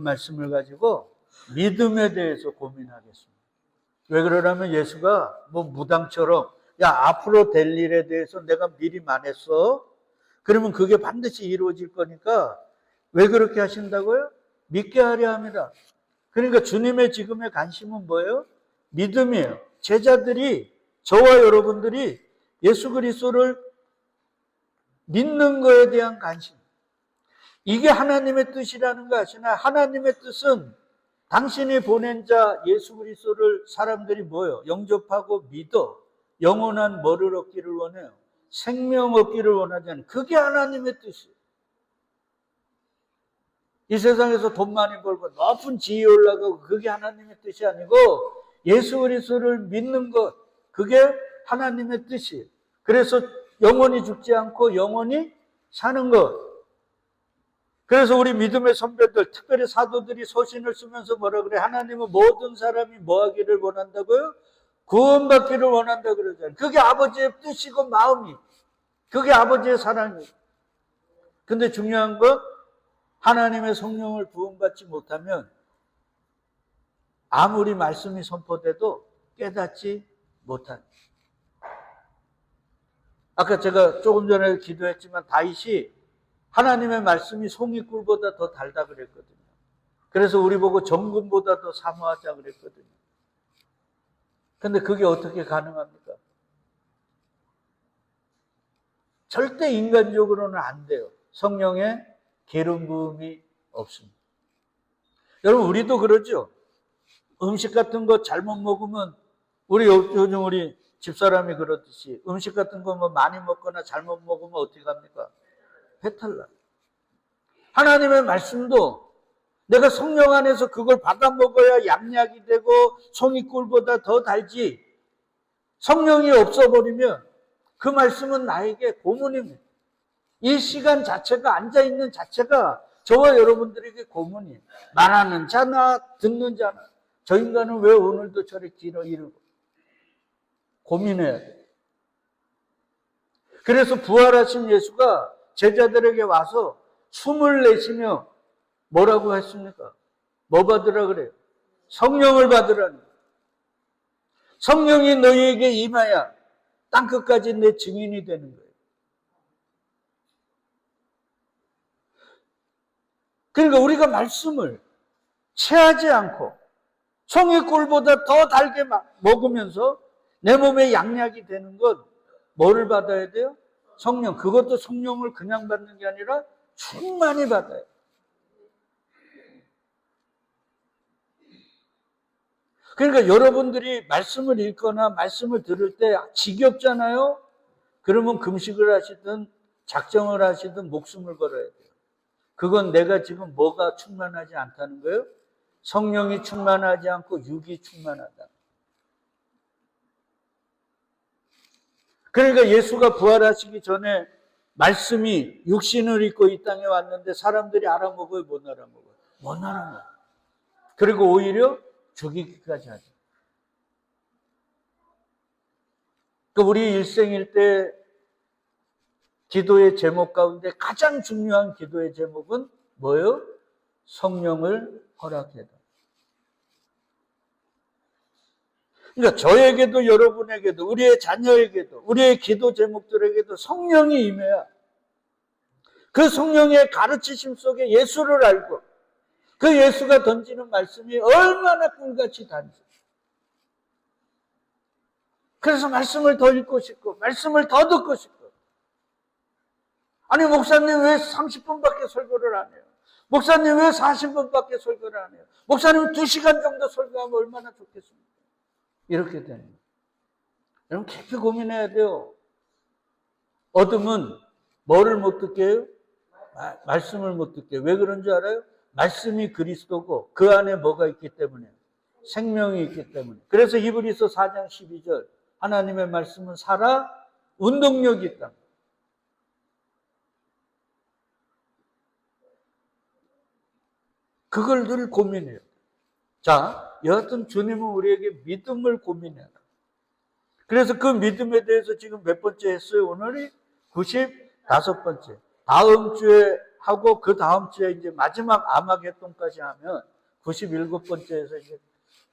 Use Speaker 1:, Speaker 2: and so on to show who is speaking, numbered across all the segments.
Speaker 1: 말씀을 가지고 믿음에 대해서 고민하겠습니다. 왜 그러냐면 예수가 뭐 무당처럼 야 앞으로 될 일에 대해서 내가 미리 말했어. 그러면 그게 반드시 이루어질 거니까 왜 그렇게 하신다고요? 믿게 하려 합니다. 그러니까 주님의 지금의 관심은 뭐예요? 믿음이에요. 제자들이 저와 여러분들이 예수 그리스도를 믿는 거에 대한 관심. 이게 하나님의 뜻이라는 거 아시나요? 하나님의 뜻은 당신이 보낸 자 예수 그리스도를 사람들이 뭐예요? 영접하고 믿어 영원한 뭐를 얻기를 원해요? 생명 얻기를 원하잖아요. 그게 하나님의 뜻이에요. 이 세상에서 돈 많이 벌고 높은 지위에 올라가고 그게 하나님의 뜻이 아니고 예수 그리스도를 믿는 것 그게 하나님의 뜻이에요. 그래서 영원히 죽지 않고 영원히 사는 것. 그래서 우리 믿음의 선배들, 특별히 사도들이 서신을 쓰면서 뭐라 그래? 하나님은 모든 사람이 뭐 하기를 원한다고요? 구원받기를 원한다 그러잖아요. 그게 아버지의 뜻이고 마음이. 그게 아버지의 사랑이에요. 근데 중요한 건 하나님의 성령을 부음받지 못하면 아무리 말씀이 선포돼도 깨닫지 못한. 아까 제가 조금 전에 기도했지만 다윗이 하나님의 말씀이 송이꿀보다 더 달다 그랬거든요. 그래서 우리 보고 정금보다 더 사모하자 그랬거든요. 근데 그게 어떻게 가능합니까? 절대 인간적으로는 안 돼요. 성령의 기름 부음이 없습니다. 여러분 우리도 그러죠. 음식 같은 거 잘못 먹으면 요즘 우리 집사람이 그러듯이 음식 같은 거 뭐 많이 먹거나 잘못 먹으면 어떻게 합니까? 배탈 나. 하나님의 말씀도 내가 성령 안에서 그걸 받아 먹어야 양약이 되고 송이꿀보다 더 달지. 성령이 없어버리면 그 말씀은 나에게 고문입니다. 이 시간 자체가 앉아있는 자체가 저와 여러분들에게 고문이에요. 말하는 자나 듣는 자나 저 인간은 왜 오늘도 저리 길어 이러고 고민해야 돼요. 그래서 부활하신 예수가 제자들에게 와서 숨을 내쉬며 뭐라고 했습니까? 뭐 받으라 그래요? 성령을 받으라니. 성령이 너희에게 임하여 땅끝까지 내 증인이 되는 거예요. 그러니까 우리가 말씀을 체하지 않고 송이꿀보다 더 달게 먹으면서 내 몸에 양약이 되는 건 뭐를 받아야 돼요? 성령. 그것도 성령을 그냥 받는 게 아니라 충만히 받아요. 그러니까 여러분들이 말씀을 읽거나 말씀을 들을 때 지겹잖아요? 그러면 금식을 하시든 작정을 하시든 목숨을 걸어야 돼요. 그건 내가 지금 뭐가 충만하지 않다는 거예요? 성령이 충만하지 않고 육이 충만하다. 그러니까 예수가 부활하시기 전에 말씀이 육신을 입고 이 땅에 왔는데 사람들이 알아먹어요? 못 알아먹어요? 못 알아먹어요. 그리고 오히려 죽이기까지 하죠. 그러니까 우리 일생일 때 기도의 제목 가운데 가장 중요한 기도의 제목은 뭐예요? 성령을 허락해라. 그러니까 저에게도 여러분에게도 우리의 자녀에게도 우리의 기도 제목들에게도 성령이 임해야 그 성령의 가르치심 속에 예수를 알고 그 예수가 던지는 말씀이 얼마나 꿀같이 단지. 그래서 말씀을 더 읽고 싶고 말씀을 더 듣고 싶고 아니 목사님 왜 30분밖에 설교를 안 해요? 목사님 왜 40분밖에 설교를 안 해요? 목사님 2시간 정도 설교하면 얼마나 좋겠습니까? 이렇게 되는 거예요. 여러분 깊이 고민해야 돼요. 어둠은 뭐를 못 듣게 해요? 말씀을 못 듣게 해요. 왜 그런 줄 알아요? 말씀이 그리스도고 그 안에 뭐가 있기 때문에 생명이 있기 때문에. 그래서 히브리서 4장 12절 하나님의 말씀은 살아 운동력이 있다. 그걸 늘 고민해요. 자, 여하튼 주님은 우리에게 믿음을 고민해라. 그래서 그 믿음에 대해서 지금 몇 번째 했어요? 오늘이 95번째. 다음 주에 하고 그 다음 주에 이제 마지막 아마겟돈까지 하면 97번째에서 이제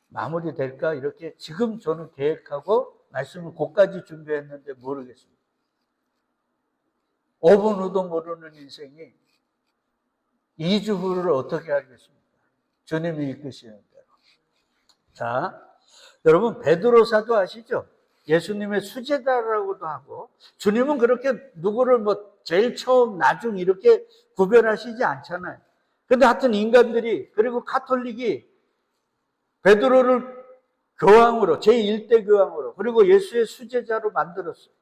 Speaker 1: 마무리될까 이렇게 지금 저는 계획하고 말씀을 그까지 준비했는데 모르겠습니다. 5분 후도 모르는 인생이 2주 후를 어떻게 알겠습니까? 주님이 이끄시는 대로. 자, 여러분 베드로 사도 아시죠? 예수님의 수제자라고도 하고 주님은 그렇게 누구를 뭐 제일 처음 나중 이렇게 구별하시지 않잖아요. 근데 하여튼 인간들이 그리고 카톨릭이 베드로를 교황으로 제1대 교황으로 그리고 예수의 수제자로 만들었어요.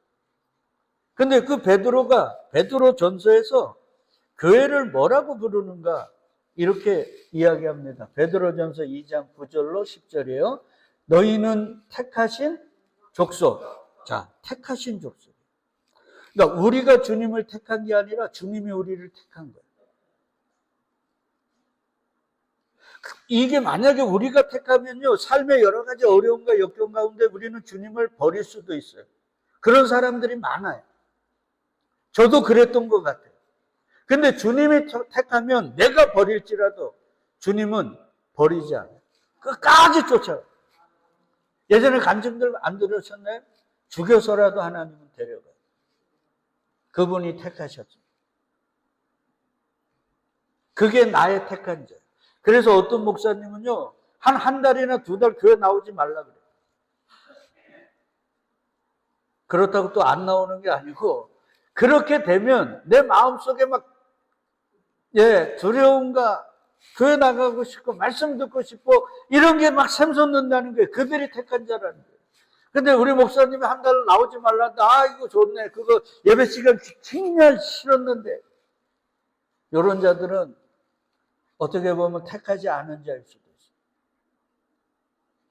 Speaker 1: 근데 그 베드로가 베드로 전서에서 교회를 뭐라고 부르는가 이렇게 이야기합니다. 베드로전서 2장 9절로 10절이에요. 너희는 택하신 족속. 자, 택하신 족속. 그러니까 우리가 주님을 택한 게 아니라 주님이 우리를 택한 거예요. 이게 만약에 우리가 택하면요, 삶의 여러 가지 어려움과 역경 가운데 우리는 주님을 버릴 수도 있어요. 그런 사람들이 많아요. 저도 그랬던 것 같아요. 근데 주님이 택하면 내가 버릴지라도 주님은 버리지 않아요. 끝까지 쫓아요. 예전에 간증들 안 들으셨나요? 죽여서라도 하나님은 데려가요. 그분이 택하셨죠. 그게 나의 택한 자예요. 그래서 어떤 목사님은요, 한 달이나 2달 교회 나오지 말라 그래요. 그렇다고 또 안 나오는 게 아니고, 그렇게 되면 내 마음속에 막, 두려움과 교회 나가고 싶고, 말씀 듣고 싶고, 이런 게 막 샘솟는다는 거예요. 그들이 택한 자라는 거예요. 근데 우리 목사님이 한 달 나오지 말라는데, 이거 좋네. 그거 예배 시간 정말 싫었는데. 이런 자들은 어떻게 보면 택하지 않은 자일 수도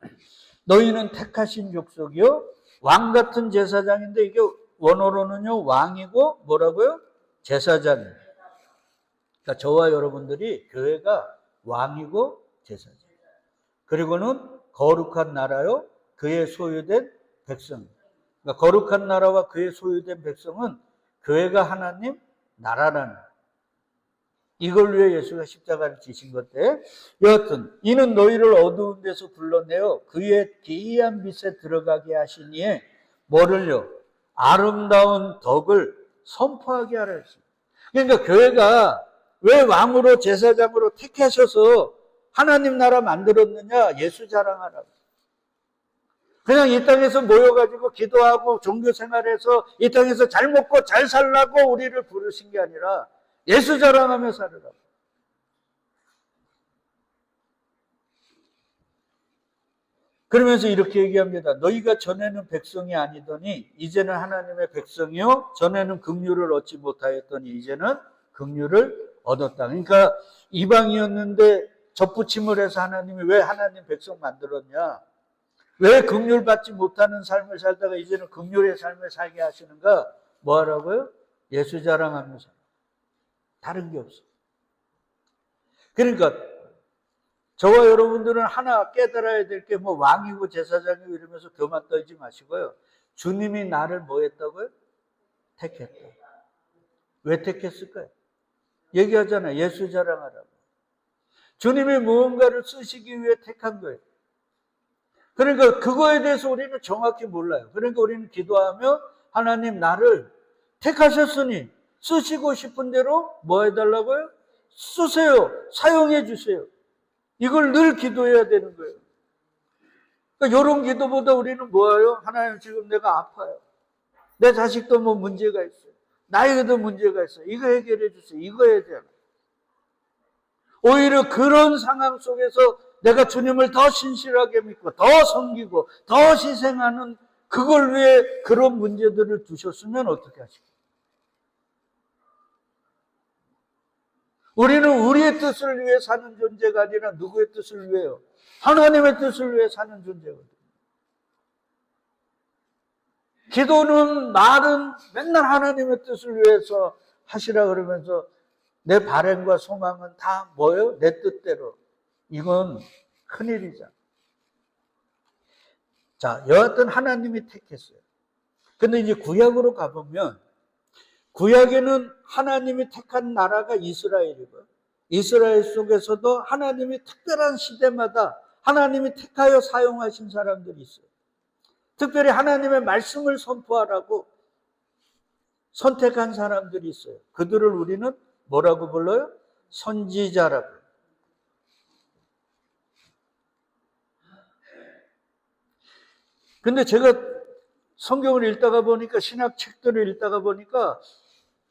Speaker 1: 있어요. 너희는 택하신 족속이요 왕 같은 제사장인데 이게 원어로는요 왕이고 뭐라고요? 제사장이에요. 그러니까 저와 여러분들이 교회가 왕이고 제사장. 그리고는 거룩한 나라요 그의 소유된 백성. 그러니까 거룩한 나라와 그의 소유된 백성은 교회가 하나님 나라라는 거예요. 이걸 위해 예수가 십자가를 지신 건데 여하튼 이는 너희를 어두운 데서 불러내어 그의 기이한 빛에 들어가게 하시니에 뭐를요? 아름다운 덕을 선포하게 하라 했습니다. 그러니까 교회가 왜 왕으로 제사장으로 택하셔서 하나님 나라 만들었느냐? 예수 자랑하라고. 그냥 이 땅에서 모여가지고 기도하고 종교 생활해서 이 땅에서 잘 먹고 잘 살라고 우리를 부르신 게 아니라 예수 자랑하며 살으라고. 그러면서 이렇게 얘기합니다. 너희가 전에는 백성이 아니더니 이제는 하나님의 백성이요 전에는 긍휼을 얻지 못하였더니 이제는 긍휼을 얻었다. 그러니까 이방이었는데 접붙임을 해서 하나님이 왜 하나님 백성 만들었냐? 왜 긍휼 받지 못하는 삶을 살다가 이제는 긍휼의 삶을 살게 하시는가? 뭐 하라고요? 예수 자랑하면서. 다른 게 없어. 그러니까 저와 여러분들은 하나 깨달아야 될 게 뭐 왕이고 제사장이고 이러면서 교만 떨지 마시고요. 주님이 나를 뭐 했다고요? 택했다. 왜 택했을까요? 얘기하잖아요. 예수 자랑하라고. 주님이 무언가를 쓰시기 위해 택한 거예요. 그러니까 그거에 대해서 우리는 정확히 몰라요. 그러니까 우리는 기도하며 하나님 나를 택하셨으니 쓰시고 싶은 대로 뭐 해달라고요? 쓰세요. 사용해 주세요. 이걸 늘 기도해야 되는 거예요. 그러니까 이런 기도보다 우리는 뭐예요? 하나님 지금 내가 아파요. 내 자식도 뭐 문제가 있어요. 나에게도 문제가 있어요. 이거 해결해 주세요. 이거 해야 돼요. 오히려 그런 상황 속에서 내가 주님을 더 신실하게 믿고 더 섬기고 더 희생하는 그걸 위해 그런 문제들을 두셨으면 어떻게 하실까요? 우리는 우리의 뜻을 위해 사는 존재가 아니라 누구의 뜻을 위해요? 하나님의 뜻을 위해 사는 존재거든요. 기도는 말은 맨날 하나님의 뜻을 위해서 하시라 그러면서 내 바람과 소망은 다 뭐예요? 내 뜻대로. 이건 큰일이잖아. 자, 여하튼 하나님이 택했어요. 근데 이제 구약으로 가보면 구약에는 하나님이 택한 나라가 이스라엘이고, 이스라엘 속에서도 하나님이 특별한 시대마다 하나님이 택하여 사용하신 사람들이 있어요. 특별히 하나님의 말씀을 선포하라고 선택한 사람들이 있어요. 그들을 우리는 뭐라고 불러요? 선지자라고. 근데 제가 성경을 읽다가 보니까, 신학 책들을 읽다가 보니까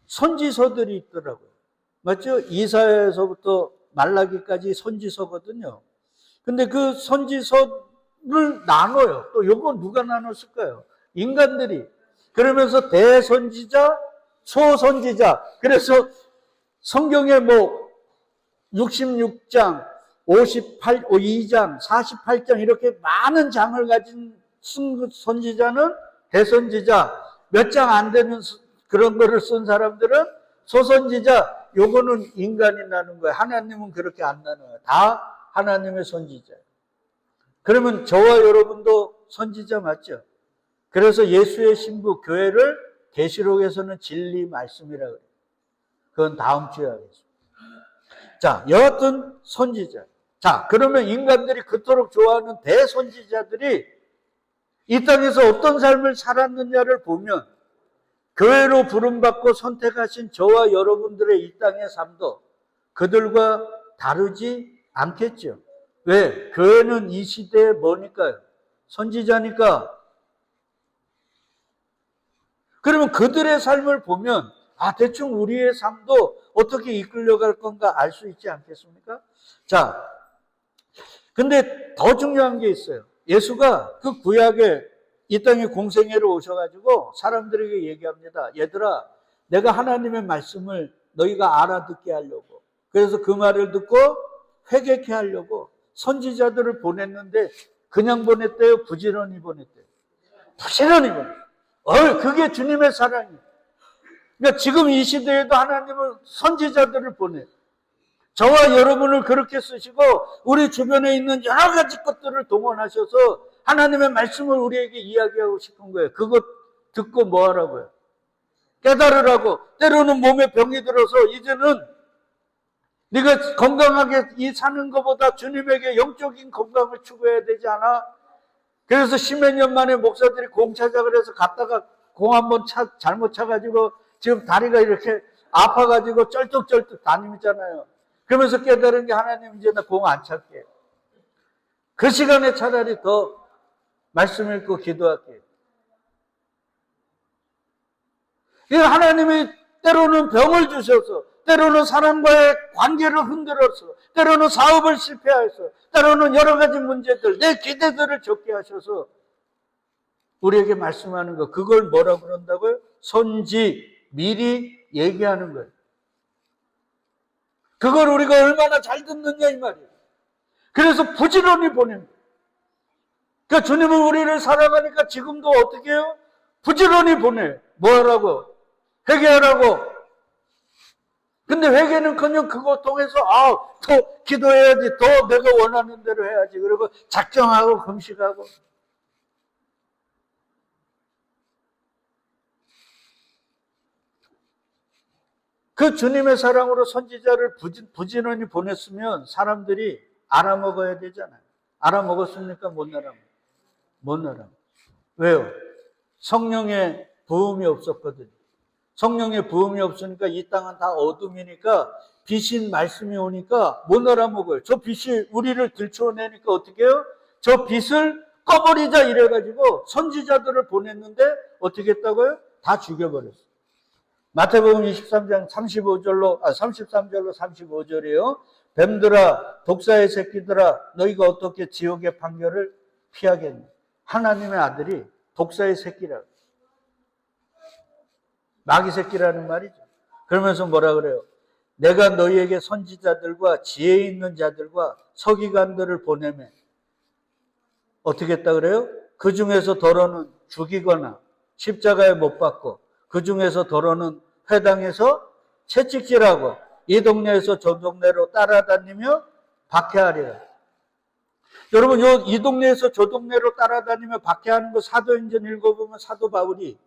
Speaker 1: 선지서들이 있더라고요. 맞죠? 이사야에서부터 말라기까지 선지서거든요. 근데 그 선지서를 나눠요. 또 요거 누가 나눴을까요? 인간들이. 그러면서 대선지자, 소선지자. 그래서 성경에 뭐 66장, 52장, 48장 이렇게 많은 장을 가진 선지자는 대선지자, 몇 장 안 되는 그런 거를 쓴 사람들은 소선지자. 요거는 인간이 나눈 거예요. 하나님은 그렇게 안 나눠요. 다 하나님의 선지자예요. 그러면 저와 여러분도 선지자 맞죠? 그래서 예수의 신부 교회를 계시록에서는 진리 말씀이라고 해요. 그건 다음 주에 하겠습니다. 자, 여하튼 선지자. 자, 그러면 인간들이 그토록 좋아하는 대선지자들이 이 땅에서 어떤 삶을 살았느냐를 보면, 교회로 부름받고 선택하신 저와 여러분들의 이 땅의 삶도 그들과 다르지 않겠죠. 왜? 교회는 이 시대에 뭐니까요? 선지자니까. 그러면 그들의 삶을 보면 대충 우리의 삶도 어떻게 이끌려갈 건가 알 수 있지 않겠습니까? 자, 근데 더 중요한 게 있어요. 예수가 그 구약에 이 땅에 공생애로 오셔가지고 사람들에게 얘기합니다. 얘들아, 내가 하나님의 말씀을 너희가 알아듣게 하려고, 그래서 그 말을 듣고 회개케 하려고 선지자들을 보냈는데, 그냥 보냈대요? 부지런히 보냈대요? 부지런히 보냈대요. 그게 주님의 사랑이에요. 그러니까 지금 이 시대에도 하나님은 선지자들을 보내요. 저와 여러분을 그렇게 쓰시고 우리 주변에 있는 여러 가지 것들을 동원하셔서 하나님의 말씀을 우리에게 이야기하고 싶은 거예요. 그거 듣고 뭐 하라고요? 깨달으라고. 때로는 몸에 병이 들어서 이제는 네가 건강하게 사는 것보다 주님에게 영적인 건강을 추구해야 되지 않아? 그래서 십몇 년 만에 목사들이 공 차자 그래서 갔다가 공 한번 잘못 차가지고 지금 다리가 이렇게 아파가지고 쩔뚝쩔뚝 다니잖아요. 그러면서 깨달은 게, 하나님 이제 나 공 안 찰게. 그 시간에 차라리 더 말씀 읽고 기도할게요. 하나님이 때로는 병을 주셔서, 때로는 사람과의 관계를 흔들어서, 때로는 사업을 실패해서, 때로는 여러 가지 문제들, 내 기대들을 적게 하셔서 우리에게 말씀하는 거, 그걸 뭐라고 그런다고요? 선지, 미리 얘기하는 거예요. 그걸 우리가 얼마나 잘 듣느냐 이 말이에요. 그래서 부지런히 보낸 거예요. 그러니까 주님은 우리를 사랑하니까 지금도 어떻게 해요? 부지런히 보내요. 뭐 하라고? 회개하라고. 근데 회개는커녕 그거 통해서 더 기도해야지, 더 내가 원하는 대로 해야지, 그리고 작정하고 금식하고. 그 주님의 사랑으로 선지자를 부지런히 보냈으면 사람들이 알아먹어야 되잖아요. 알아먹었습니까? 못 알아먹어요. 못 알아먹어요. 왜요? 성령의 부음이 없었거든요. 성령의 부음이 없으니까 이 땅은 다 어둠이니까, 빛인 말씀이 오니까 못 알아먹어요. 저 빛이 우리를 들춰내니까 어떻게 해요? 저 빛을 꺼버리자 이래가지고 선지자들을 보냈는데 어떻게 했다고요? 다 죽여버렸어요. 마태복음 23장 33절로 35절이에요. 뱀들아, 독사의 새끼들아, 너희가 어떻게 지옥의 판결을 피하겠니? 하나님의 아들이 독사의 새끼라고. 마귀 새끼라는 말이죠. 그러면서 뭐라 그래요? 내가 너희에게 선지자들과 지혜 있는 자들과 서기관들을 보내매 어떻게 했다 그래요? 그 중에서 더러는 죽이거나 십자가에 못 박고, 그 중에서 더러는 회당에서 채찍질하고 이 동네에서 저 동네로 따라다니며 박해하리라. 여러분, 이 동네에서 저 동네로 따라다니며 박해하는 거 사도행전 읽어보면 사도 바울이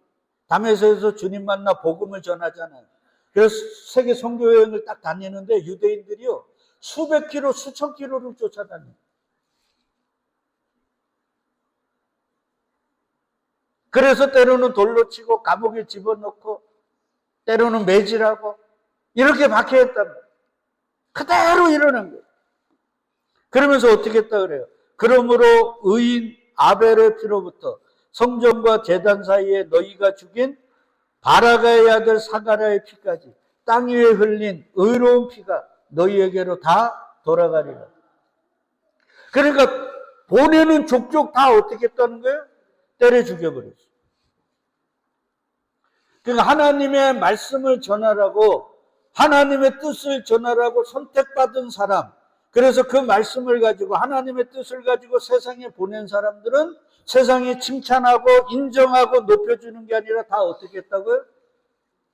Speaker 1: 다메섹에서 주님 만나 복음을 전하잖아요. 그래서 세계 선교 여행을 딱 다니는데 유대인들이요, 수백 킬로, 수천 킬로를 쫓아다녀요. 그래서 때로는 돌로 치고 감옥에 집어넣고 때로는 매질하고 이렇게 박해했단 말이에요. 그대로 일어난 거예요. 그러면서 어떻게 했다 그래요? 그러므로 의인 아벨의 피로부터 성전과 제단 사이에 너희가 죽인 바라가의 아들 사가랴의 피까지 땅 위에 흘린 의로운 피가 너희에게로 다 돌아가리라. 그러니까 보내는 족족 다 어떻게 했다는 거예요? 때려 죽여버렸어요. 그러니까 하나님의 말씀을 전하라고, 하나님의 뜻을 전하라고 선택받은 사람, 그래서 그 말씀을 가지고 하나님의 뜻을 가지고 세상에 보낸 사람들은 세상이 칭찬하고 인정하고 높여주는 게 아니라 다 어떻게 했다고요?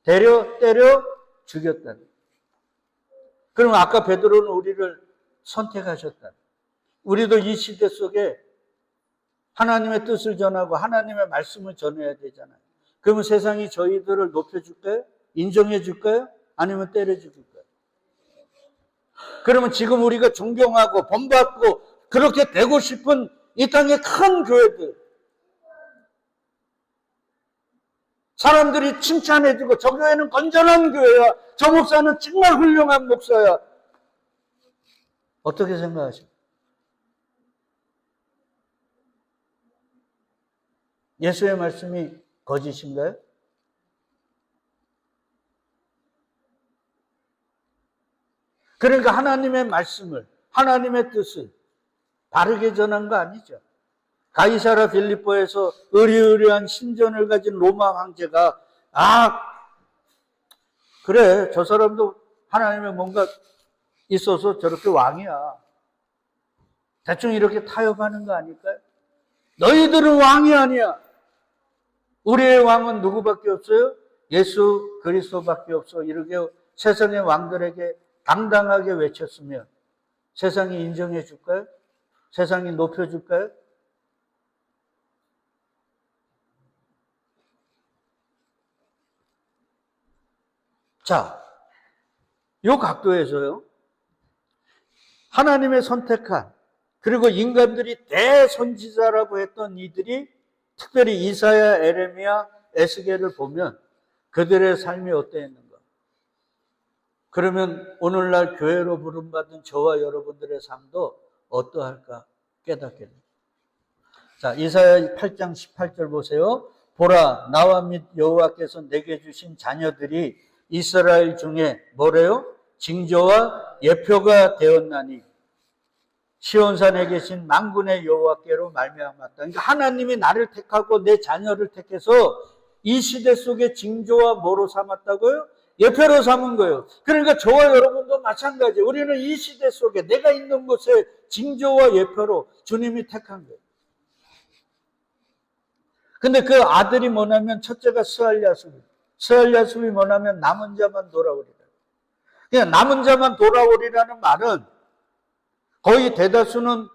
Speaker 1: 때려 죽였다. 그럼 아까 베드로는 우리를 선택하셨다. 우리도 이 시대 속에 하나님의 뜻을 전하고 하나님의 말씀을 전해야 되잖아요. 그러면 세상이 저희들을 높여줄까요? 인정해줄까요? 아니면 때려 죽일까요? 그러면 지금 우리가 존경하고 본받고 그렇게 되고 싶은 이 땅의 큰 교회들, 사람들이 칭찬해주고 저 교회는 건전한 교회야, 저 목사는 정말 훌륭한 목사야, 어떻게 생각하십니까? 예수의 말씀이 거짓인가요? 그러니까 하나님의 말씀을, 하나님의 뜻을 바르게 전한 거 아니죠. 가이사라 빌립보에서 의리의리한 신전을 가진 로마 황제가 그래, 저 사람도 하나님의 뭔가 있어서 저렇게 왕이야, 대충 이렇게 타협하는 거 아닐까요? 너희들은 왕이 아니야. 우리의 왕은 누구밖에 없어요? 예수 그리스도밖에 없어. 이렇게 세상의 왕들에게 당당하게 외쳤으면 세상이 인정해 줄까요? 세상이 높여 줄까요? 자, 이 각도에서요, 하나님의 선택한, 그리고 인간들이 대선지자라고 했던 이들이, 특별히 이사야, 에레미야, 에스겔을 보면 그들의 삶이 어떠했는가? 그러면 오늘날 교회로 부름받은 저와 여러분들의 삶도 어떠할까 깨닫게 됩니다. 자, 이사야 8장 18절 보세요. 보라, 나와 및 여호와께서 내게 주신 자녀들이 이스라엘 중에 뭐래요? 징조와 예표가 되었나니 시온산에 계신 만군의 여호와께로 말미암았다. 그러니까 하나님이 나를 택하고 내 자녀를 택해서 이 시대 속에 징조와 뭐로 삼았다고요? 예표로 삼은 거예요. 그러니까 저와 여러분도 마찬가지. 우리는 이 시대 속에 내가 있는 곳에 징조와 예표로 주님이 택한 거예요. 근데 그 아들이 뭐냐면 첫째가 스알야숲. 스알야숲이 뭐냐면 남은 자만 돌아오리라. 그냥 남은 자만 돌아오리라는 말은 거의 대다수는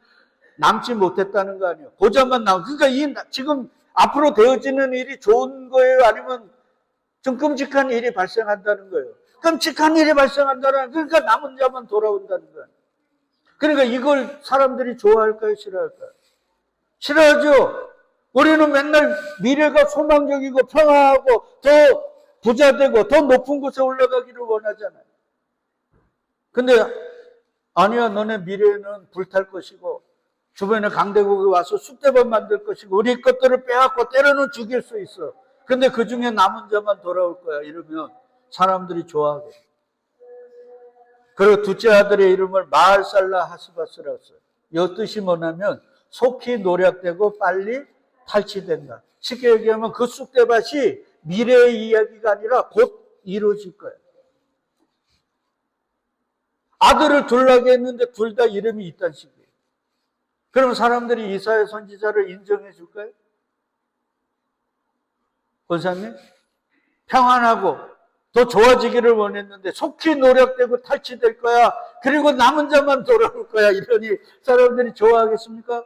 Speaker 1: 남지 못했다는 거 아니에요. 고자만 나온. 그러니까 지금 앞으로 되어지는 일이 좋은 거예요? 아니면 좀 끔찍한 일이 발생한다는 거예요? 끔찍한 일이 발생한다는, 그러니까 남은 자만 돌아온다는 거예요. 그러니까 이걸 사람들이 좋아할까요? 싫어할까요? 싫어하죠. 우리는 맨날 미래가 소망적이고 평화하고 더 부자되고 더 높은 곳에 올라가기를 원하잖아요. 근데 아니야, 너네 미래는 불탈 것이고 주변에 강대국이 와서 쑥대밭 만들 것이고 우리 것들을 빼앗고 때로는 죽일 수 있어. 근데 그 중에 남은 자만 돌아올 거야. 이러면 사람들이 좋아하게. 그리고 둘째 아들의 이름을 마알살라 하스바스라고 써요. 이 뜻이 뭐냐면 속히 노략되고 빨리 탈취된다. 쉽게 얘기하면 그 쑥대밭이 미래의 이야기가 아니라 곧 이루어질 거예요. 아들을 둘라게 했는데 둘 다 이름이 있다는 식이에요. 그럼 사람들이 이사야 선지자를 인정해 줄까요? 권사님, 평안하고 더 좋아지기를 원했는데 속히 노력되고 탈취될 거야. 그리고 남은 자만 돌아올 거야. 이러니 사람들이 좋아하겠습니까?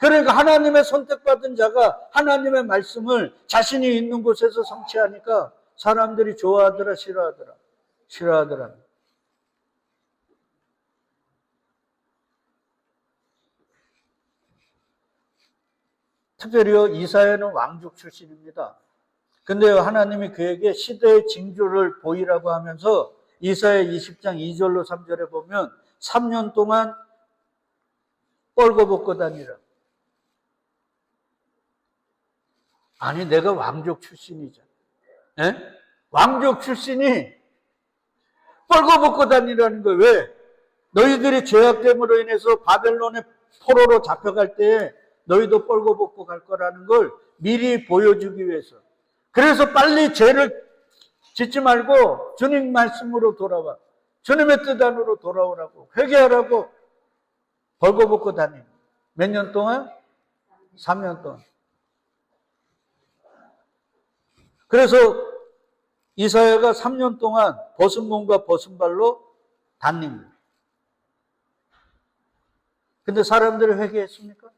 Speaker 1: 그러니까 하나님의 선택받은 자가 하나님의 말씀을 자신이 있는 곳에서 성취하니까 사람들이 좋아하더라, 싫어하더라? 싫어하더라. 특별히요, 이사야는 왕족 출신입니다. 근데 하나님이 그에게 시대의 징조를 보이라고 하면서 이사야 20장 2절로 3절에 보면 3년 동안 뻘거벗고 다니라. 아니, 내가 왕족 출신이잖아. 에? 왕족 출신이 뻘거벗고 다니라는 거예요. 왜? 너희들이 죄악됨으로 인해서 바벨론의 포로로 잡혀갈 때 너희도 뻘거벗고 갈 거라는 걸 미리 보여주기 위해서. 그래서 빨리 죄를 짓지 말고 주님 말씀으로 돌아와. 주님의 뜻 안으로 돌아오라고. 회개하라고 벌거벗고 다니는. 몇 년 동안? 3년 동안. 그래서 이사야가 3년 동안 벗은 몸과 벗은 발로 다닙니다. 근데 사람들이 회개했습니까?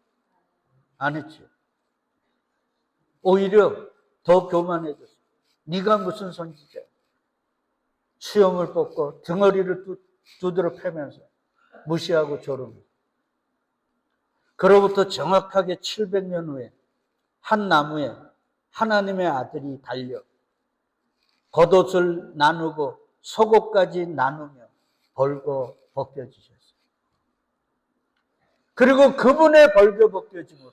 Speaker 1: 안 했죠. 오히려 더 교만해졌어. 네가 무슨 선지자야. 수염을 뽑고 등어리를 두드러 패면서 무시하고 조르면서. 그로부터 정확하게 700년 후에 한 나무에 하나님의 아들이 달려 겉옷을 나누고 속옷까지 나누며 벌거 벗겨지셨어요. 그리고 그분의 벌거 벗겨짐으로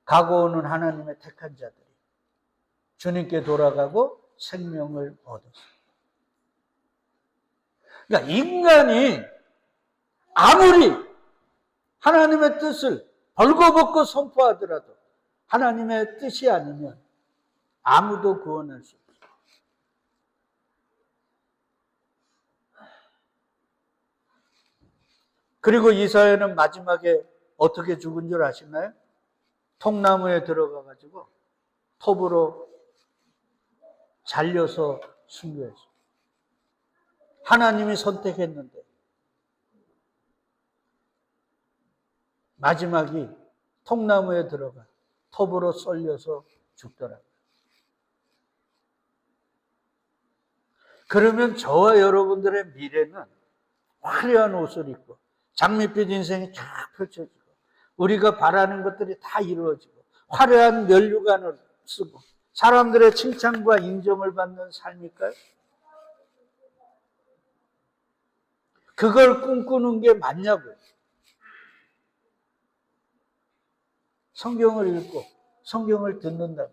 Speaker 1: 가고 오는 하나님의 택한 자들이 주님께 돌아가고 생명을 얻었어요. 그러니까 인간이 아무리 하나님의 뜻을 벌거벗고 선포하더라도 하나님의 뜻이 아니면 아무도 구원할 수 없어요. 그리고 이사야는 마지막에 어떻게 죽은 줄 아시나요? 통나무에 들어가가지고 톱으로 잘려서 순교했어요. 하나님이 선택했는데 마지막이 통나무에 들어가 톱으로 썰려서 죽더라고요. 그러면 저와 여러분들의 미래는 화려한 옷을 입고 장밋빛 인생이 쫙 펼쳐지고 우리가 바라는 것들이 다 이루어지고 화려한 면류관을 쓰고 사람들의 칭찬과 인정을 받는 삶일까요? 그걸 꿈꾸는 게 맞냐고요. 성경을 읽고 성경을 듣는다.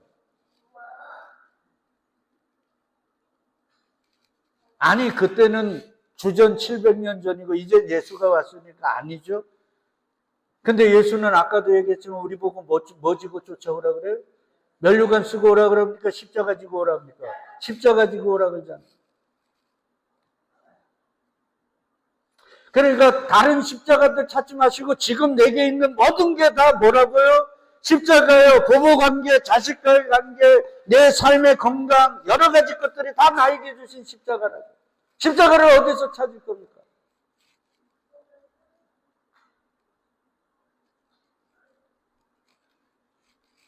Speaker 1: 아니 그때는 주전 700년 전이고 이제 예수가 왔으니까 아니죠. 근데 예수는 아까도 얘기했지만 우리 보고 뭐 지고 쫓아오라 그래요? 면류관 쓰고 오라 그럽니까? 십자가 지고 오라 그럽니까? 십자가 지고 오라 그러잖아요. 그러니까 다른 십자가들 찾지 마시고 지금 내게 있는 모든 게 다 뭐라고요? 십자가예요. 부부관계, 자식과의 관계, 내 삶의 건강, 여러 가지 것들이 다 나에게 주신 십자가라고. 십자가를 어디서 찾을 겁니까?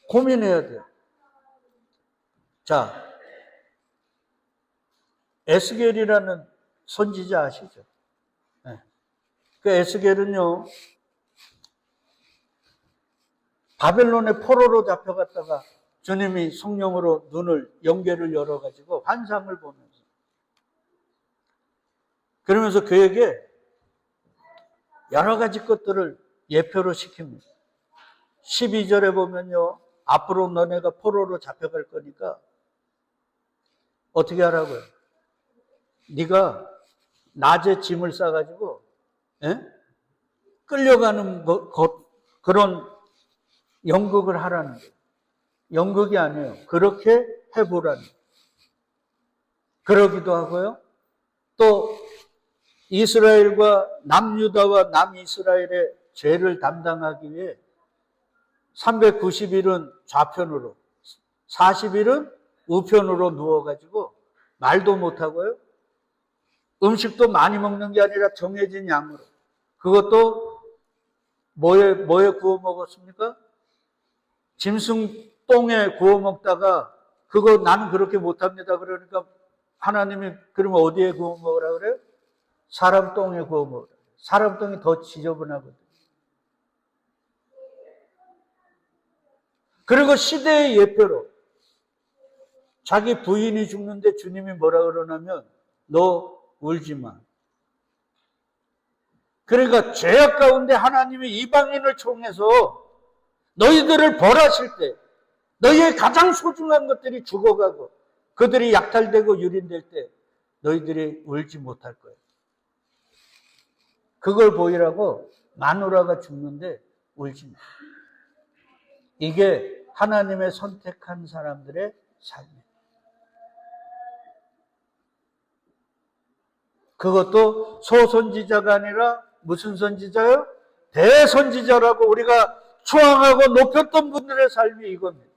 Speaker 1: 고민해야 돼요. 자, 에스겔이라는 선지자 아시죠? 네. 그 에스겔은요, 바벨론의 포로로 잡혀갔다가 주님이 성령으로 눈을, 영계를 열어가지고 환상을 보면서 그러면서 그에게 여러 가지 것들을 예표로 시킵니다. 12절에 보면요, 앞으로 너네가 포로로 잡혀갈 거니까 어떻게 하라고요? 네가 낮에 짐을 싸가지고 끌려가는 그런 연극을 하라는 거예요. 연극이 아니에요. 그렇게 해보라는 거예요. 그러기도 하고요. 또 이스라엘과 남유다와 남이스라엘의 죄를 담당하기 위해 390일은 좌편으로 40일은 우편으로 누워가지고 말도 못하고요. 음식도 많이 먹는 게 아니라 정해진 양으로 그것도 뭐에 구워 먹었습니까? 짐승 똥에 구워 먹다가 그거 나는 그렇게 못합니다. 그러니까 하나님이 그러면 어디에 구워 먹으라 그래요? 사람 똥에 구워 먹으라. 사람 똥이 더 지저분하거든요. 그리고 시대의 예표로 자기 부인이 죽는데 주님이 뭐라 그러냐면 너 울지 마. 그러니까 죄악 가운데 하나님이 이방인을 통해서 너희들을 벌하실 때 너희의 가장 소중한 것들이 죽어가고 그들이 약탈되고 유린될 때 너희들이 울지 못할 거예요. 그걸 보이라고 마누라가 죽는데 울지 마. 이게 하나님의 선택한 사람들의 삶이에요. 그것도 소선지자가 아니라 무슨 선지자요? 대선지자라고 우리가 추앙하고 높였던 분들의 삶이 이겁니다.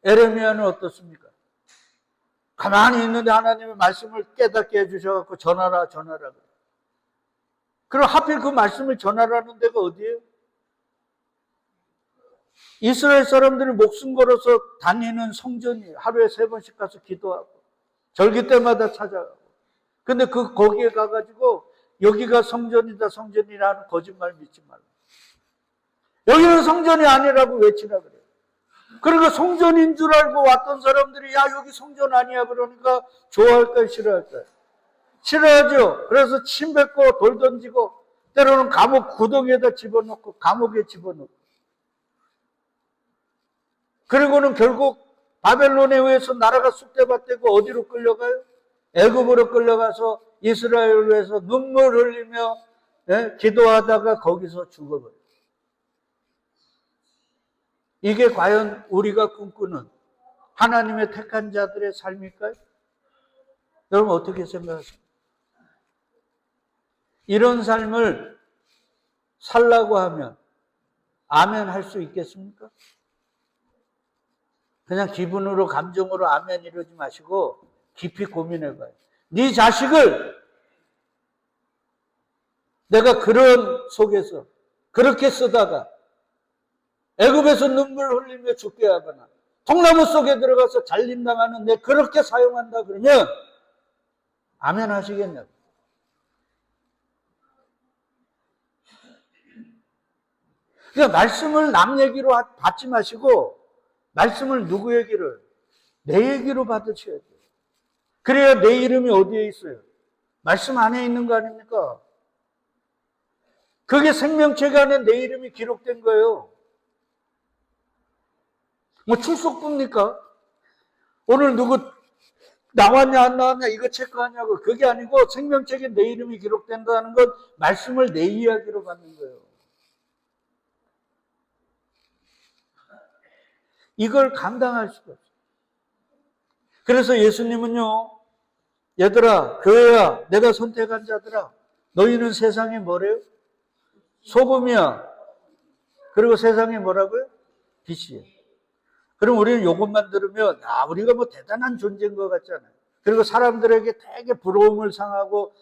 Speaker 1: 에레미야는 어떻습니까? 가만히 있는데 하나님의 말씀을 깨닫게 해주셔서 전하라. 그럼 하필 그 말씀을 전하라는 데가 어디예요? 이스라엘 사람들이 목숨 걸어서 다니는 성전이 하루에 3번씩 가서 기도하고 절기 때마다 찾아가고 근데 거기에 가가지고 여기가 성전이라는 거짓말 믿지 말고 여기는 성전이 아니라고 외치라 그래요. 그러니까 성전인 줄 알고 왔던 사람들이 야 여기 성전 아니야 그러니까 좋아할까요 싫어할까요? 싫어하죠. 그래서 침 뱉고 돌 던지고 때로는 감옥 구덩이에다 집어넣고 감옥에 집어넣고 그리고는 결국 바벨론에 의해서 나라가 쑥대밭되고 어디로 끌려가요? 애굽으로 끌려가서 이스라엘을 위해서 눈물 흘리며 기도하다가 거기서 죽어버려요. 이게 과연 우리가 꿈꾸는 하나님의 택한 자들의 삶일까요? 여러분 어떻게 생각하세요? 이런 삶을 살라고 하면 아멘 할 수 있겠습니까? 그냥 기분으로 감정으로 아멘 이러지 마시고 깊이 고민해봐요. 네 자식을 내가 그런 속에서 그렇게 쓰다가 애굽에서 눈물 흘리며 죽게 하거나 통나무 속에 들어가서 잘림당하는 내 그렇게 사용한다 그러면 아멘 하시겠냐고. 그러니까 말씀을 남 얘기로 받지 마시고 말씀을 누구 얘기를? 내 얘기로 받으셔야 돼요. 그래야 내 이름이 어디에 있어요? 말씀 안에 있는 거 아닙니까? 그게 생명책 안에 내 이름이 기록된 거예요. 뭐 출석부입니까? 오늘 누구 나왔냐 안 나왔냐 이거 체크하냐고. 그게 아니고 생명책에 내 이름이 기록된다는 건 말씀을 내 이야기로 받는 거예요. 이걸 감당할 수가 없어요. 그래서 예수님은요, 얘들아, 교회야, 내가 선택한 자들아, 너희는 세상에 뭐래요? 소금이야. 그리고 세상에 뭐라고요? 빛이에요. 그럼 우리는 이것만 들으면, 우리가 뭐 대단한 존재인 것 같잖아요. 그리고 사람들에게 되게 부러움을 상하고,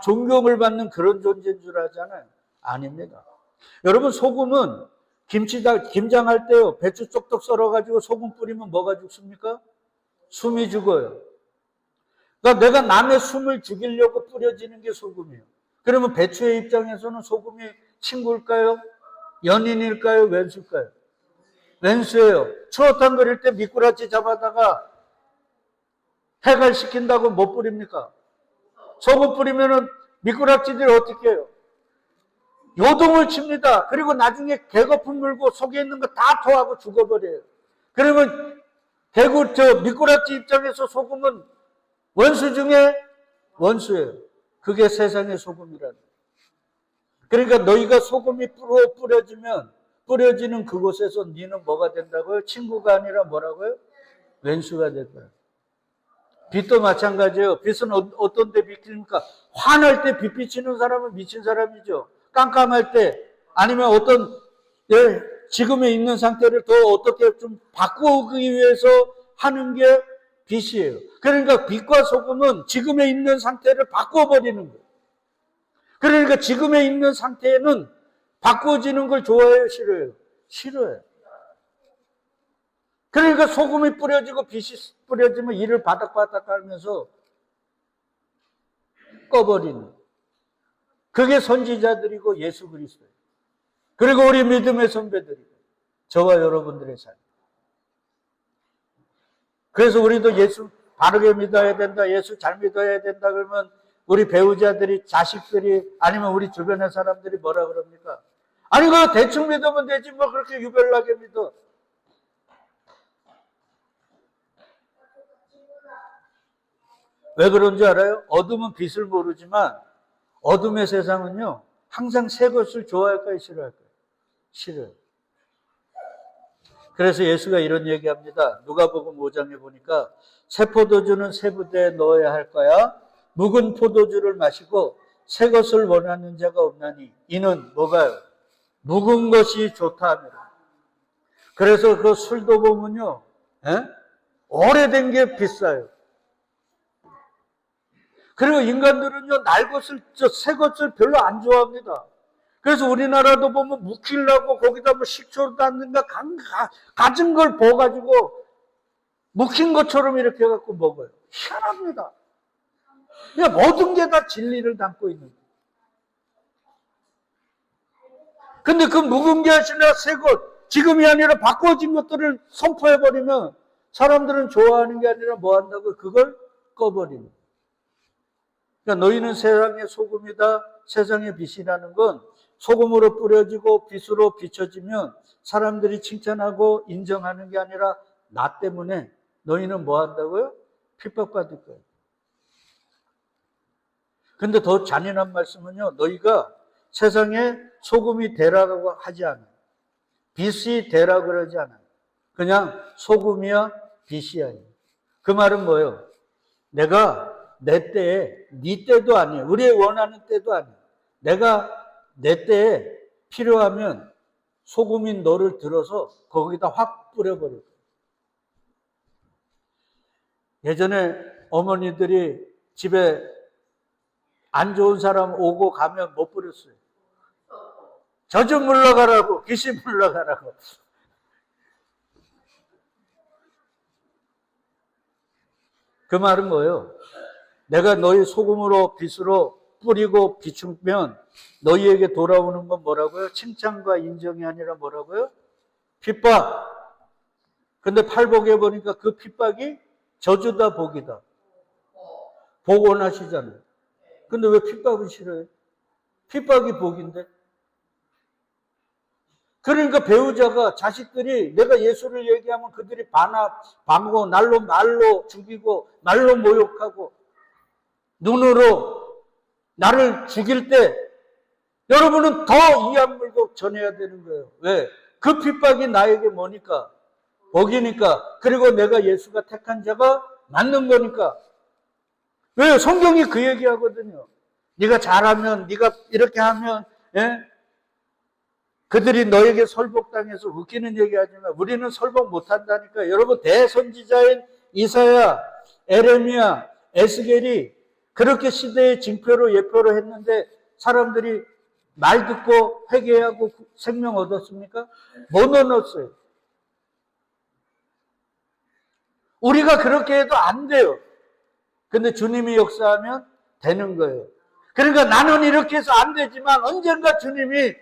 Speaker 1: 존경을 받는 그런 존재인 줄 알잖아요. 아닙니다. 여러분, 소금은 김장할 때요, 배추 쪽쪽 썰어가지고 소금 뿌리면 뭐가 죽습니까? 숨이 죽어요. 그러니까 내가 남의 숨을 죽이려고 뿌려지는 게 소금이에요. 그러면 배추의 입장에서는 소금이 친구일까요? 연인일까요? 왼수일까요? 왼수예요. 추어탕 그릴 때 미꾸라지 잡아다가 해갈시킨다고 뭐 뿌립니까? 소금 뿌리면은 미꾸라지들이 어떻게 해요? 요동을 칩니다. 그리고 나중에 개거품 물고 속에 있는 거 다 토하고 죽어버려요. 그러면 미꾸라지 입장에서 소금은 원수 중에 원수예요. 그게 세상의 소금이라는 거예요. 그러니까 너희가 소금이 뿌려지면 뿌려지는 그곳에서 너는 뭐가 된다고요? 친구가 아니라 뭐라고요? 왼수가 될 거예요. 빛도 마찬가지예요. 빛은 어떤 때 비칩니까? 화날 때 빛 비치는 사람은 미친 사람이죠. 깜깜할 때 아니면 어떤 지금에 있는 상태를 더 어떻게 좀 바꾸기 위해서 하는 게 빛이에요. 그러니까 빛과 소금은 지금에 있는 상태를 바꿔버리는 거예요. 그러니까 지금에 있는 상태에는 바꿔지는 걸 좋아해요, 싫어요? 싫어요. 그러니까 소금이 뿌려지고 빛이 뿌려지면 이를 바닥바닥 깔면서 꺼버리는. 그게 선지자들이고 예수 그리스도예요. 그리고 우리 믿음의 선배들이고 저와 여러분들의 삶. 그래서 우리도 예수 바르게 믿어야 된다, 예수 잘 믿어야 된다 그러면 우리 배우자들이, 자식들이, 아니면 우리 주변의 사람들이 뭐라 그럽니까? 아니, 그거 대충 믿으면 되지, 뭐 그렇게 유별나게 믿어. 왜 그런지 알아요? 어둠은 빛을 모르지만 어둠의 세상은요, 항상 새 것을 좋아할까요, 싫어할까요? 싫어요. 그래서 예수가 이런 얘기합니다. 누가복음 5장에 보니까 새 포도주는 새 부대에 넣어야 할 거야. 묵은 포도주를 마시고 새 것을 원하는 자가 없나니 이는 뭐가요? 묵은 것이 좋다 합니다. 그래서 그 술도 보면요, 오래된 게 비싸요. 그리고 인간들은요, 날 것을, 새 것을 별로 안 좋아합니다. 그래서 우리나라도 보면 묵히려고 거기다 뭐 식초를 닿는가 가진 걸 버가지고 묵힌 것처럼 이렇게 해갖고 먹어요. 희한합니다. 그냥 모든 게 다 진리를 담고 있는 거예요. 근데 그 묵은 게 아니라 새 것, 지금이 아니라 바꿔진 것들을 선포해버리면 사람들은 좋아하는 게 아니라 뭐 한다고? 그걸 꺼버리는 거예요. 그러니까 너희는 세상의 소금이다, 세상의 빛이라는 건 소금으로 뿌려지고 빛으로 비춰지면 사람들이 칭찬하고 인정하는 게 아니라 나 때문에 너희는 뭐 한다고요? 핍박받을 거예요. 근데 더 잔인한 말씀은요, 너희가 세상에 소금이 되라고 하지 않아요. 빛이 되라 그러지 않아요. 그냥 소금이야, 빛이야. 그 말은 뭐예요? 내가 내 때에, 네 때도 아니에요. 우리의 원하는 때도 아니에요. 내가 내 때에 필요하면 소금인 너를 들어서 거기다 확 뿌려버릴 거예요. 예전에 어머니들이 집에 안 좋은 사람 오고 가면 못 뿌렸어요. 저 좀 물러가라고, 귀신 물러가라고. 그 말은 뭐예요? 내가 너희 소금으로 빛으로 뿌리고 비추면 너희에게 돌아오는 건 뭐라고요? 칭찬과 인정이 아니라 뭐라고요? 핍박. 근데 팔복에 보니까 그 핍박이 저주다 복이다. 복 원하시잖아요. 근데 왜 핍박은 싫어요? 핍박이 복인데. 그러니까 배우자가, 자식들이 내가 예수를 얘기하면 그들이 반고 말로 죽이고 말로 모욕하고 눈으로 나를 죽일 때 여러분은 더 이 안 물고 전해야 되는 거예요. 왜? 그 핍박이 나에게 뭐니까? 복이니까. 그리고 내가 예수가 택한 자가 맞는 거니까. 왜? 성경이 그 얘기하거든요. 네가 잘하면, 네가 이렇게 하면, 그들이 너에게 설복당해서 웃기는 얘기하지만 우리는 설복 못한다니까. 여러분, 대선지자인 이사야, 에레미야, 에스겔이 그렇게 시대의 징표로 예표로 했는데 사람들이 말 듣고 회개하고 생명 얻었습니까? 못 얻었어요. 우리가 그렇게 해도 안 돼요. 근데 주님이 역사하면 되는 거예요. 그러니까 나는 이렇게 해서 안 되지만 언젠가 주님이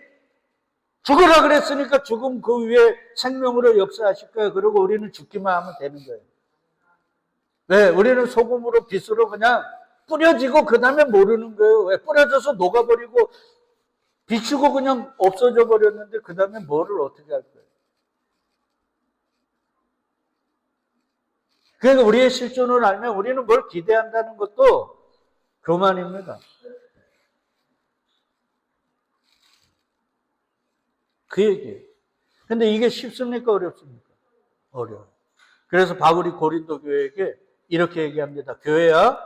Speaker 1: 죽으라 그랬으니까 죽음 그 위에 생명으로 역사하실 거예요. 그리고 우리는 죽기만 하면 되는 거예요. 왜? 우리는 소금으로 빛으로 그냥 뿌려지고 그 다음에 모르는 거예요. 왜? 뿌려져서 녹아버리고 비추고 그냥 없어져 버렸는데 그 다음에 뭐를 어떻게 할 거예요? 그러니까 우리의 실존을 알면 우리는 뭘 기대한다는 것도 교만입니다. 그 얘기예요. 근데 이게 쉽습니까? 어렵습니까? 어려워요. 그래서 바울이 고린도 교회에게 이렇게 얘기합니다. 교회야,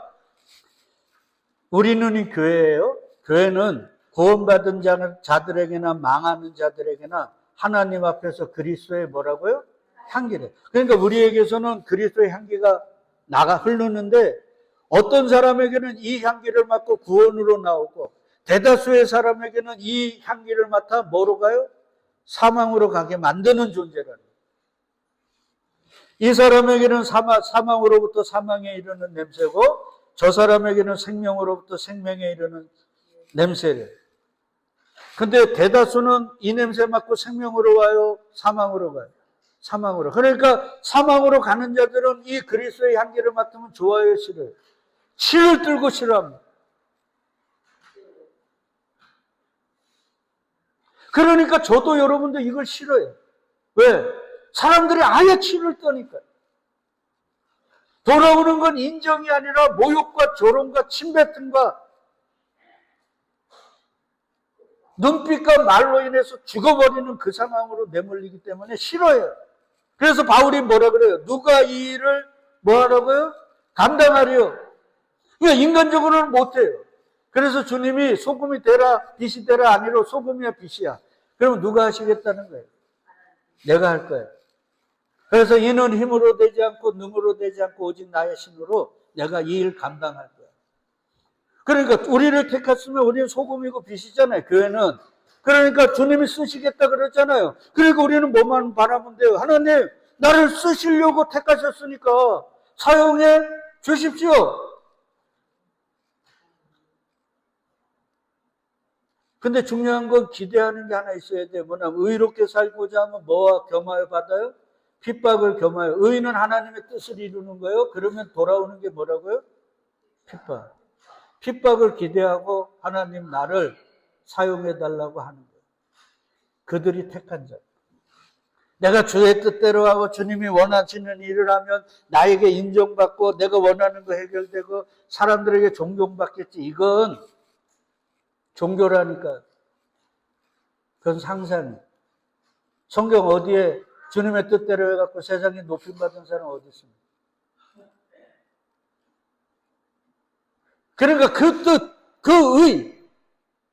Speaker 1: 우리는 이 교회예요. 교회는 구원받은 자들에게나 망하는 자들에게나 하나님 앞에서 그리스도의 뭐라고요? 향기래. 그러니까 우리에게서는 그리스도의 향기가 흐르는데 어떤 사람에게는 이 향기를 맡고 구원으로 나오고 대다수의 사람에게는 이 향기를 맡아 뭐로 가요? 사망으로 가게 만드는 존재라는 거예요. 이 사람에게는 사망으로부터 사망에 이르는 냄새고 저 사람에게는 생명으로부터 생명에 이르는 냄새래요. 근데 대다수는 이 냄새 맡고 생명으로 와요? 사망으로 가요? 사망으로. 그러니까 사망으로 가는 자들은 이 그리스도의 향기를 맡으면 좋아요, 싫어요? 치를 들고 싫어합니다. 그러니까 저도 여러분도 이걸 싫어요. 왜? 사람들이 아예 치를 떠니까요. 돌아오는 건 인정이 아니라 모욕과 조롱과 침뱉음과 눈빛과 말로 인해서 죽어버리는 그 상황으로 내몰리기 때문에 싫어요. 그래서 바울이 뭐라 그래요? 누가 이 일을 뭐 하라고요? 감당하리요. 그러니까 인간적으로는 못해요. 그래서 주님이 소금이 되라 빛이 되라 아니로 소금이야 빛이야. 그러면 누가 하시겠다는 거예요? 내가 할 거예요. 그래서 이는 힘으로 되지 않고 능으로 되지 않고 오직 나의 신으로 내가 이 일 감당할 거야. 그러니까 우리를 택했으면 우리는 소금이고 빛이잖아요. 교회는. 그러니까 주님이 쓰시겠다 그랬잖아요. 그러니까 우리는 뭐만 바라면 돼요. 하나님 나를 쓰시려고 택하셨으니까 사용해 주십시오. 근데 중요한 건 기대하는 게 하나 있어야 돼요. 뭐냐면 의롭게 살고자 하면 뭐와 겸하여 받아요? 핍박을 겸하여. 의인은 하나님의 뜻을 이루는 거예요. 그러면 돌아오는 게 뭐라고요? 핍박. 핍박을 기대하고 하나님 나를 사용해 달라고 하는 거예요. 그들이 택한 자. 내가 주의 뜻대로 하고 주님이 원하시는 일을 하면 나에게 인정받고 내가 원하는 거 해결되고 사람들에게 존경받겠지. 이건 종교라니까. 그건 상상이에요. 성경 어디에 주님의 뜻대로 해갖고 세상에 높임받은 사람 어디 있습니까? 그러니까 그 뜻, 그 의,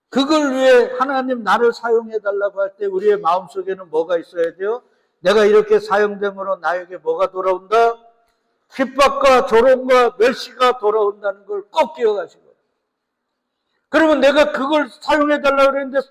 Speaker 1: 그걸 위해 하나님 나를 사용해달라고 할 때 우리의 마음속에는 뭐가 있어야 돼요? 내가 이렇게 사용됨으로 나에게 뭐가 돌아온다? 핍박과 조롱과 멸시가 돌아온다는 걸 꼭 기억하시고. 그러면 내가 그걸 사용해달라고 그랬는데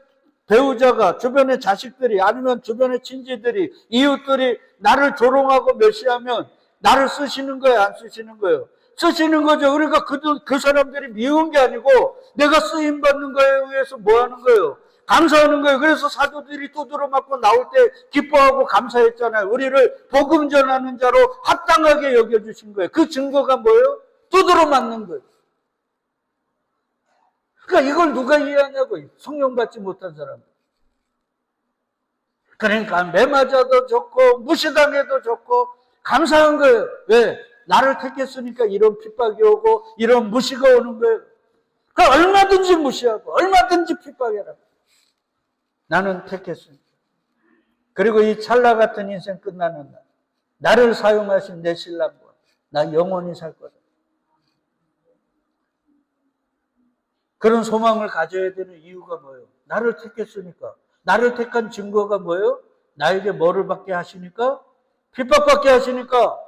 Speaker 1: 배우자가, 주변의 자식들이, 아니면 주변의 친지들이, 이웃들이 나를 조롱하고 멸시하면 나를 쓰시는 거예요? 안 쓰시는 거예요? 쓰시는 거죠. 그러니까 그 사람들이 미운 게 아니고 내가 쓰임받는 거에 의해서 뭐 하는 거예요? 감사하는 거예요. 그래서 사도들이 두드러 맞고 나올 때 기뻐하고 감사했잖아요. 우리를 복음 전하는 자로 합당하게 여겨주신 거예요. 그 증거가 뭐예요? 두드러 맞는 거예요. 그러니까 이걸 누가 이해하냐고요. 성령 받지 못한 사람. 그러니까 매맞아도 좋고 무시당해도 좋고 감사한 거예요. 왜? 나를 택했으니까 이런 핍박이 오고 이런 무시가 오는 거예요. 그러니까 얼마든지 무시하고 얼마든지 핍박해라. 나는 택했으니까. 그리고 이 찰나 같은 인생 끝나는 날 나를 사용하신 내 신랑과 나 영원히 살 거다. 그런 소망을 가져야 되는 이유가 뭐예요? 나를 택했으니까. 나를 택한 증거가 뭐예요? 나에게 뭐를 받게 하시니까? 핍박받게 하시니까.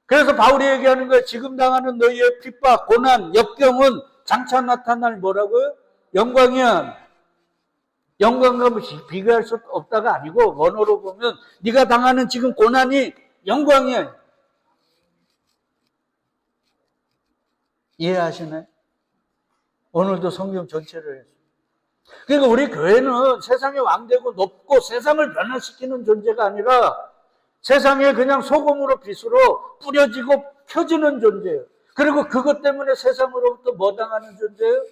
Speaker 1: 그래서 바울이 얘기하는 거예요. 지금 당하는 너희의 핍박, 고난, 역경은 장차 나타날 뭐라고요? 영광이야. 영광과 비교할 수 없다가 아니고 원어로 보면 네가 당하는 지금 고난이 영광이야. 이해하시나요? 오늘도 성경 전체를 했어요. 그러니까 우리 교회는 세상의 왕되고 높고 세상을 변화시키는 존재가 아니라 세상에 그냥 소금으로 빛으로 뿌려지고 켜지는 존재예요. 그리고 그것 때문에 세상으로부터 뭐 당하는 존재예요?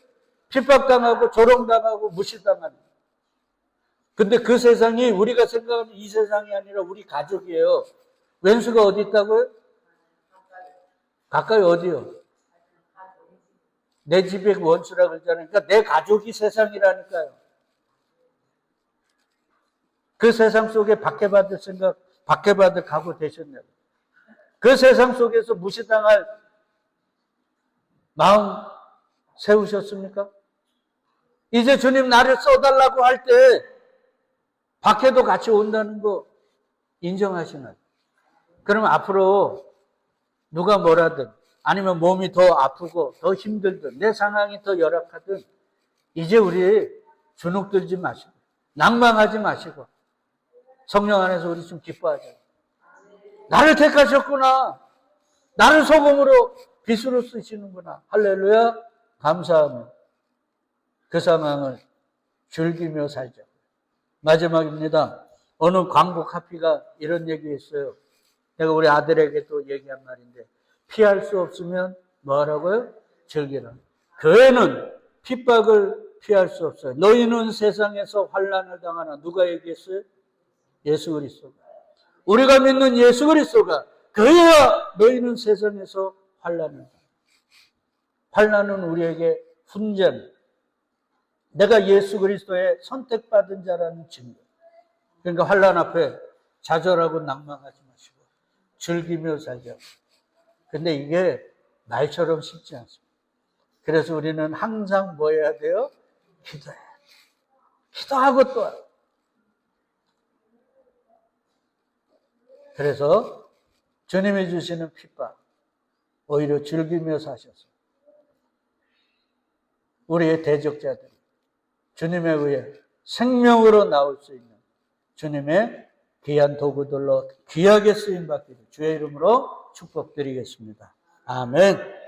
Speaker 1: 핍박당하고 조롱당하고 무시당하는. 근데 그 세상이 우리가 생각하는 이 세상이 아니라 우리 가족이에요. 왼수가 어디 있다고요? 가까이 어디요? 내 집에 원수라 그러잖아요. 그러니까 내 가족이 세상이라니까요. 그 세상 속에 박해받을 생각, 박해받을 각오 되셨냐고. 그 세상 속에서 무시당할 마음 세우셨습니까? 이제 주님 나를 써달라고 할 때 박해도 같이 온다는 거 인정하시나요? 그러면 앞으로 누가 뭐라든 아니면 몸이 더 아프고 더 힘들든 내 상황이 더 열악하든 이제 우리 주눅들지 마시고 낭망하지 마시고 성령 안에서 우리 좀 기뻐하자. 나를 택하셨구나. 나를 소금으로 빛으로 쓰시는구나. 할렐루야. 감사하며 그 상황을 즐기며 살자. 마지막입니다. 어느 광고 카피가 이런 얘기했어요. 내가 우리 아들에게도 얘기한 말인데 피할 수 없으면 뭐 하라고요? 즐기라. 교회는 핍박을 피할 수 없어요. 너희는 세상에서 환난을 당하나. 누가 얘기했어요? 예수 그리스도가. 우리가 믿는 예수 그리스도가 그래야 너희는 세상에서 환난을 당한다. 환난은 우리에게 훈장. 내가 예수 그리스도의 선택받은 자라는 증거. 그러니까 환난 앞에 좌절하고 낭망하지 마시고 즐기며 살자. 근데 이게 말처럼 쉽지 않습니다. 그래서 우리는 항상 뭐 해야 돼요? 기도해야 돼요. 기도하고 또. 그래서 주님이 주시는 핍박 오히려 즐기며 사셔서 우리의 대적자들이 주님에 의해 생명으로 나올 수 있는 주님의 귀한 도구들로 귀하게 쓰임받기를 주의 이름으로 축복드리겠습니다. 아멘.